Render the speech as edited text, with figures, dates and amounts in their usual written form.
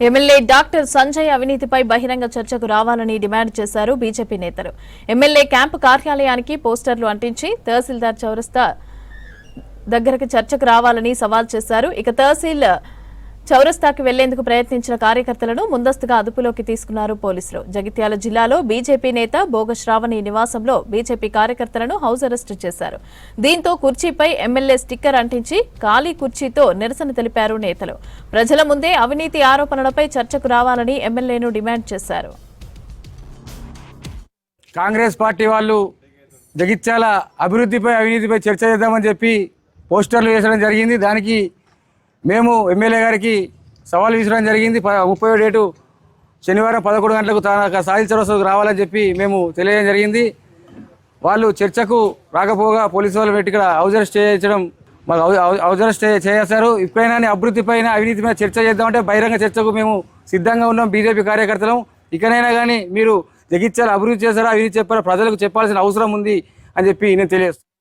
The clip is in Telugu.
ఎమ్మెల్యే డాక్టర్ సంజయ్ అవినీతిపై బహిరంగ చర్చకు రావాలని డిమాండ్ చేశారు బీజేపీ నేతలు. ఎమ్మెల్యే క్యాంపు కార్యాలయానికి పోస్టర్లు అంటించి తహసీల్దార్ చౌరస్తా దగ్గరకు చర్చకు రావాలని సవాల్ చేశారు. ఇక తహసీల్ చౌరస్తాకి వెళ్లేందుకు ప్రయత్నించిన కార్యకర్తలను ముందస్తుగా అదుపులోకి తీసుకున్నారు పోలీసులు. జగిత్యాల జిల్లాలో బీజేపీ నేత బోగ శ్రావణి నివాసంలో బీజేపీ కార్యకర్తలను హౌస్ అరెస్టు చేశారు. దీంతో కుర్చీపై ఎమ్మెల్యే స్టిక్కర్ అంటించి ఖాళీ కుర్చీతో నిరసన తెలిపారు నేతలు. ప్రజల ముందే అవినీతి ఆరోపణలపై చర్చకు రావాలని ఎమ్మెల్యేను డిమాండ్ చేశారు. కాంగ్రెస్ పార్టీ వాళ్ళు జగిత్యాల అభివృద్ధిపై అవినీతిపై చర్చ చేద్దామని చెప్పి పోస్టర్లు వేసడం జరిగింది. దానికి మేము ఎమ్మెల్యే గారికి సవాల్ విసరడం జరిగింది. 30వ డేటు శనివారం 11 గంటలకు సాహిల్ చౌరస్తాకు రావాలని చెప్పి మేము తెలియజేయడం జరిగింది. వాళ్ళు చర్చకు రాకపోగా పోలీసు వాళ్ళు పెట్టి ఇక్కడ హౌస్ అరెస్ట్ చేయించడం హౌస్ అరెస్ట్ చేశారు. ఇప్పుడైనా అభివృద్ధిపైన అవినీతి మీద చర్చ చేద్దామంటే బహిరంగ చర్చకు మేము సిద్ధంగా ఉన్నాం. బీజేపీ కార్యకర్తలం ఇకనైనా కానీ మీరు జగిత్యాల అభివృద్ధి చేశారా అవినీతి చెప్పారా ప్రజలకు చెప్పాల్సిన అవసరం ఉంది అని చెప్పి నేను తెలియజేస్తాను.